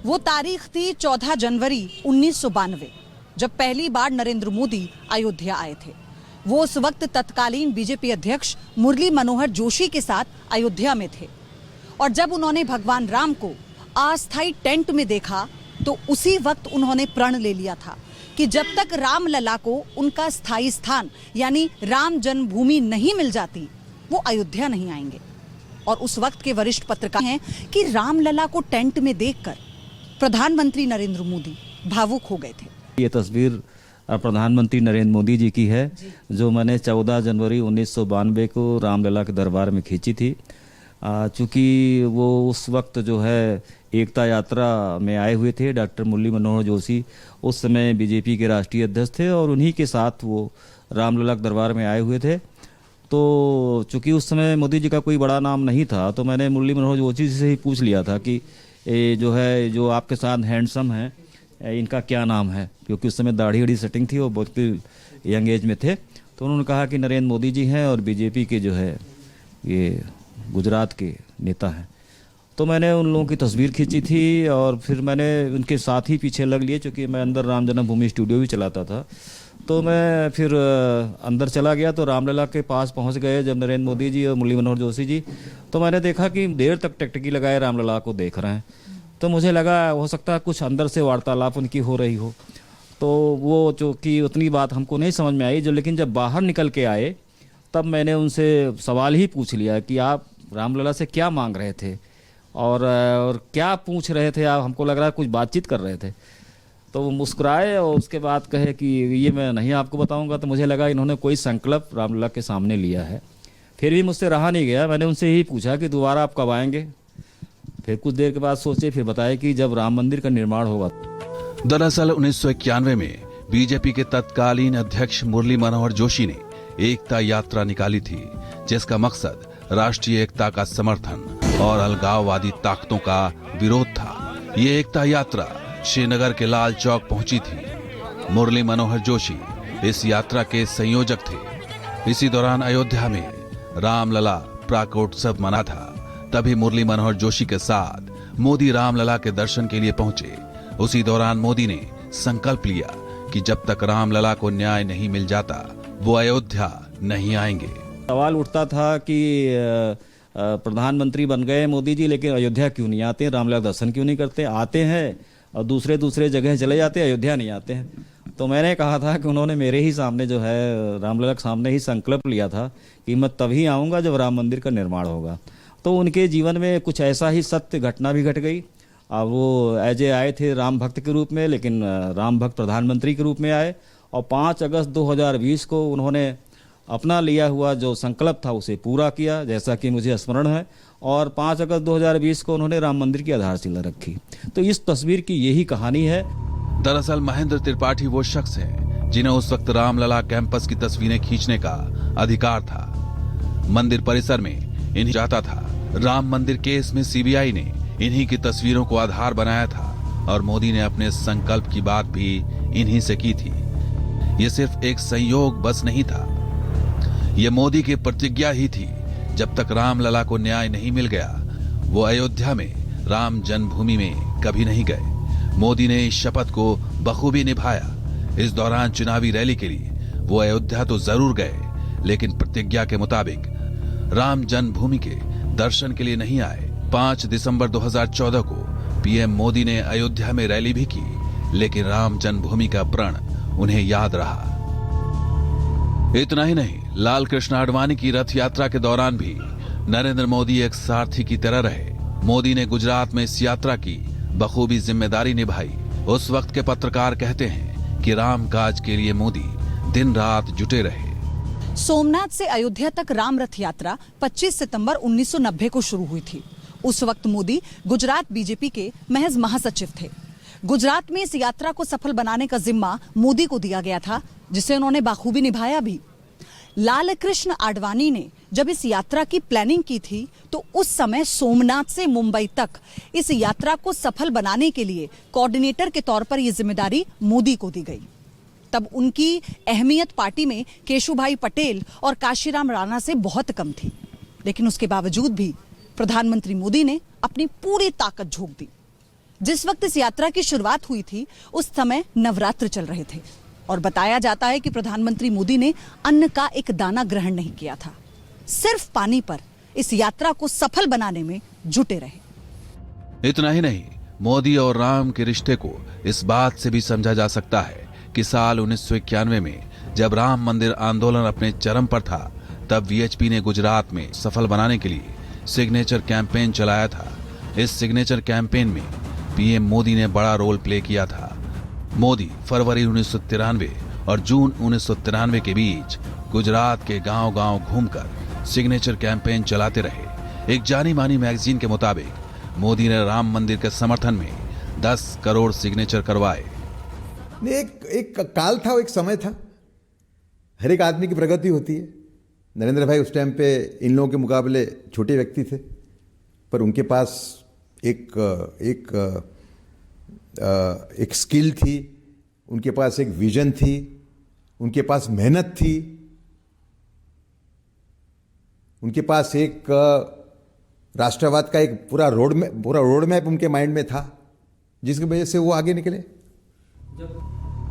वो तारीख थी 14 जनवरी 1992, जब पहली बार नरेंद्र मोदी अयोध्या आए थे। वो उस वक्त तत्कालीन बीजेपी अध्यक्ष मुरली मनोहर जोशी के साथ अयोध्या में थे और जब उन्होंने भगवान राम को अस्थायी टेंट में देखा तो उसी वक्त उन्होंने प्रण ले लिया था कि जब तक रामलला को उनका स्थायी स्थान यानी राम जन्मभूमि नहीं मिल जाती, वो अयोध्या नहीं आएंगे। और उस वक्त के वरिष्ठ पत्रकार हैं कि रामलला को टेंट में देखकर प्रधानमंत्री नरेंद्र मोदी भावुक हो गए थे। ये तस्वीर प्रधानमंत्री नरेंद्र मोदी जी की है, जो मैंने 14 जनवरी 1992 को रामलला के दरबार में खींची थी। चूँकि वो उस वक्त जो है एकता यात्रा में आए हुए थे। डॉक्टर मुरली मनोहर जोशी उस समय बीजेपी के राष्ट्रीय अध्यक्ष थे और उन्हीं के साथ वो रामलला के दरबार में आए हुए थे। तो चूँकि उस समय मोदी जी का कोई बड़ा नाम नहीं था, तो मैंने मुरली मनोहर जोशी से ही पूछ लिया था कि जो है, जो आपके साथ हैंडसम हैं, इनका क्या नाम है, क्योंकि उस समय दाढ़ी वड़ी सेटिंग थी, वो बहुत यंग एज में थे। तो उन्होंने कहा कि नरेंद्र मोदी जी हैं और बीजेपी के जो है ये गुजरात के नेता हैं। तो मैंने उन लोगों की तस्वीर खींची थी और फिर मैंने उनके साथ ही पीछे लग लिए, क्योंकि मैं अंदर राम जन्मभूमि स्टूडियो भी चलाता था। तो मैं फिर अंदर चला गया तो रामलला के पास पहुंच गए जब नरेंद्र मोदी जी और मुरली मनोहर जोशी जी। तो मैंने देखा कि देर तक टकटकी लगाए रामलला को देख रहे हैं। तो मुझे लगा हो सकता है कुछ अंदर से वार्तालाप उनकी हो रही हो। तो वो जो कि उतनी बात हमको नहीं समझ में आई, लेकिन जब बाहर निकल के आए तब मैंने उनसे सवाल ही पूछ लिया कि आप रामलला से क्या मांग रहे थे और क्या पूछ रहे थे आप। हमको लग रहा है कुछ बातचीत कर रहे थे। तो वो मुस्कुराए और उसके बाद कहे कि ये मैं नहीं आपको बताऊंगा। तो मुझे लगा इन्होंने कोई संकल्प रामलला के सामने लिया है। फिर भी मुझसे रहा नहीं गया, मैंने उनसे यही पूछा कि दोबारा आप कब आएंगे। फिर कुछ देर के बाद सोचे, फिर बताया कि जब राम मंदिर का निर्माण होगा। दरअसल 1991 में बीजेपी के तत्कालीन अध्यक्ष मुरली मनोहर जोशी ने एकता यात्रा निकाली थी, जिसका मकसद राष्ट्रीय एकता का समर्थन और अलगाववादी ताकतों का विरोध था। ये एकता यात्रा श्रीनगर के लाल चौक पहुंची थी। मुरली मनोहर जोशी इस यात्रा के संयोजक थे। इसी दौरान अयोध्या में रामलला प्राकोत्सव मना था। तभी मुरली मनोहर जोशी के साथ मोदी रामलला के दर्शन के लिए पहुंचे। उसी दौरान मोदी ने संकल्प लिया कि जब तक रामलला को न्याय नहीं मिल जाता, वो अयोध्या नहीं आएंगे। सवाल उठता था कि प्रधानमंत्री बन गए मोदी जी, लेकिन अयोध्या क्यों नहीं आते, रामलला दर्शन क्यों नहीं करते। आते हैं और दूसरे जगह चले जाते, अयोध्या नहीं आते हैं। तो मैंने कहा था कि उन्होंने मेरे ही सामने जो है रामलला के सामने ही संकल्प लिया था कि मैं तभी आऊँगा जब राम मंदिर का निर्माण होगा। तो उनके जीवन में कुछ ऐसा ही सत्य घटना भी घट गई। वो एज ए आए थे राम भक्त के रूप में, लेकिन राम भक्त प्रधानमंत्री के रूप में आए और 5 अगस्त 2020 को उन्होंने अपना लिया हुआ जो संकल्प था उसे पूरा किया, जैसा कि मुझे स्मरण है। और 5 अगस्त 2020 को उन्होंने राम मंदिर की आधारशिला रखी। तो इस तस्वीर की यही कहानी है। दरअसल महेंद्र त्रिपाठी वो शख्स हैं जिन्हें उस वक्त रामलला कैंपस की तस्वीरें खींचने का अधिकार था। मंदिर परिसर में इन्हीं जाता था। राम मंदिर केस में सीबीआई ने इन्हीं की तस्वीरों को आधार बनाया था और मोदी ने अपने संकल्प की बात भी इन्हीं से की थी। ये सिर्फ एक संयोग बस नहीं था, ये मोदी की प्रतिज्ञा ही थी। जब तक रामलला को न्याय नहीं मिल गया, वो अयोध्या में राम जन्मभूमि में कभी नहीं गए। मोदी ने इस शपथ को बखूबी निभाया। इस दौरान चुनावी रैली के लिए वो अयोध्या तो जरूर गए, लेकिन प्रतिज्ञा के मुताबिक राम जन्मभूमि के दर्शन के लिए नहीं आए। 5 दिसंबर 2014 को पीएम मोदी ने अयोध्या में रैली भी की, लेकिन राम जन्मभूमि का प्रण उन्हें याद रहा। इतना ही नहीं, लाल कृष्ण आडवाणी की रथ यात्रा के दौरान भी नरेंद्र मोदी एक सारथी की तरह रहे। मोदी ने गुजरात में इस यात्रा की बखूबी जिम्मेदारी निभाई। उस वक्त के पत्रकार कहते हैं कि राम काज के लिए मोदी दिन रात जुटे रहे। सोमनाथ से अयोध्या तक राम रथ यात्रा 25 सितंबर 1990 को शुरू हुई थी। उस वक्त मोदी गुजरात बीजेपी के महज महासचिव थे। गुजरात में इस यात्रा को सफल बनाने का जिम्मा मोदी को दिया गया था, जिसे उन्होंने बाखूबी निभाया भी। लाल कृष्ण आडवाणी ने जब इस यात्रा की प्लानिंग की थी, तो उस समय सोमनाथ से मुंबई तक इस यात्रा को सफल बनाने के लिए कोऑर्डिनेटर के तौर पर यह जिम्मेदारी मोदी को दी गई। तब उनकी अहमियत पार्टी में केशुभाई पटेल और काशीराम राणा से बहुत कम थी, लेकिन उसके बावजूद भी प्रधानमंत्री मोदी ने अपनी पूरी ताकत झोंक दी। जिस वक्त इस यात्रा की शुरुआत हुई थी उस समय नवरात्र चल रहे थे और बताया जाता है कि प्रधानमंत्री मोदी ने अन्न का एक दाना ग्रहण नहीं किया था, सिर्फ पानी पर इस यात्रा को सफल बनाने में जुटे रहे। इतना ही नहीं, मोदी और राम के रिश्ते को इस बात से भी समझा जा सकता है कि साल 1991 में जब राम मंदिर आंदोलन अपने चरम पर था, तब वीएचपी ने गुजरात में सफल बनाने के लिए सिग्नेचर कैंपेन चलाया था। इस सिग्नेचर कैंपेन में पीएम मोदी ने बड़ा रोल प्ले किया था। मोदी फरवरी 1993 और जून 1993 के बीच गुजरात के गांव-गांव घूमकर सिग्नेचर कैंपेन चलाते रहे। एक जानी मानी मैगजीन के मुताबिक मोदी ने राम मंदिर के समर्थन में 10 करोड़ सिग्नेचर करवाए। एक काल था, एक समय था। हर एक आदमी की प्रगति होती है। नरेंद्र भाई उस टाइम पे इन लोगों के मुकाबले छोटे व्यक्ति थे, पर उनके पास एक स्किल थी, उनके पास एक विजन थी, उनके पास मेहनत थी, उनके पास एक राष्ट्रवाद का एक पूरा रोड मैप उनके माइंड में था, जिसकी वजह से वो आगे निकले।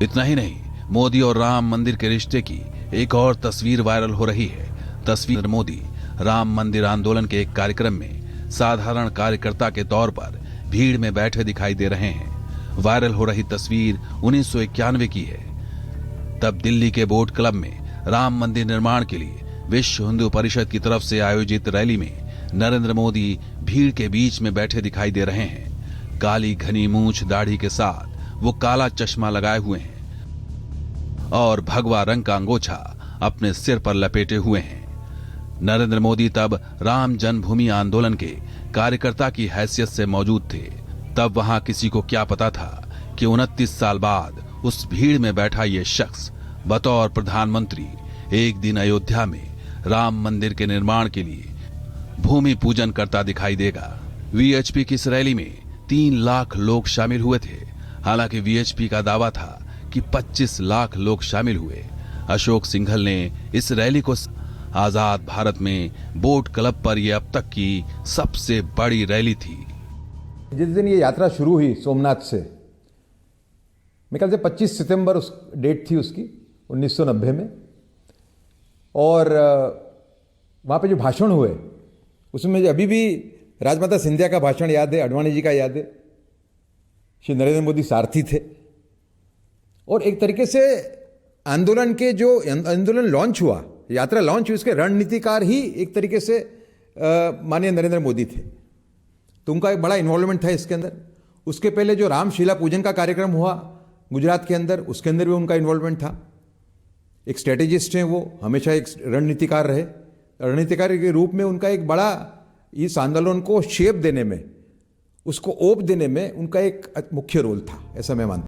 इतना ही नहीं, मोदी और राम मंदिर के रिश्ते की एक और तस्वीर वायरल हो रही है। तस्वीर मोदी राम मंदिर आंदोलन के एक कार्यक्रम में साधारण कार्यकर्ता के तौर पर भीड़ में बैठे दिखाई दे रहे हैं। वायरल हो रही तस्वीर 1991 की है। तब दिल्ली के बोट क्लब में राम मंदिर निर्माण के लिए विश्व हिंदू परिषद की तरफ से आयोजित रैली में नरेंद्र मोदी भीड़ के बीच में बैठे दिखाई दे रहे हैं। काली घनी मूंछ दाढ़ी के साथ वो काला चश्मा लगाए हुए हैं और भगवा रंग का अंगोछा अपने सिर पर लपेटे हुए हैं। नरेंद्र मोदी तब राम जन्मभूमि आंदोलन के कार्यकर्ता की हैसियत से मौजूद थे। तब वहां किसी को क्या पता था कि 29 साल बाद उस भीड़ में बैठा ये शख्स बतौर प्रधानमंत्री एक दिन अयोध्या में राम मंदिर के निर्माण के लिए भूमि पूजन करता दिखाई देगा। वीएचपी की इस रैली में 3 लाख लोग शामिल हुए थे। हालांकि वीएचपी का दावा था कि 25 लाख लोग शामिल हुए। अशोक सिंघल ने इस रैली को आजाद भारत में बोट क्लब पर यह अब तक की सबसे बड़ी रैली थी। जिस दिन ये यात्रा शुरू हुई सोमनाथ से, मेरे ख्याल से 25 सितंबर उस डेट थी उसकी 1990 में, और वहाँ पे जो भाषण हुए उसमें मुझे अभी भी राजमाता सिंधिया का भाषण याद है, अडवाणी जी का याद है, श्री नरेंद्र मोदी सारथी थे। और एक तरीके से आंदोलन लॉन्च हुआ, यात्रा लॉन्च हुई, उसके रणनीतिकार ही एक तरीके से माननीय नरेंद्र मोदी थे। तो उनका एक बड़ा इन्वॉल्वमेंट था इसके अंदर। उसके पहले जो रामशिला पूजन का कार्यक्रम हुआ गुजरात के अंदर, उसके अंदर भी उनका इन्वॉल्वमेंट था। एक स्ट्रेटेजिस्ट हैं वो, हमेशा एक रणनीतिकार रहे। रणनीतिकार के रूप में उनका एक बड़ा इस आंदोलन को शेप देने में, उसको ओप देने में उनका एक मुख्य रोल था, ऐसा मैं मानता हूं।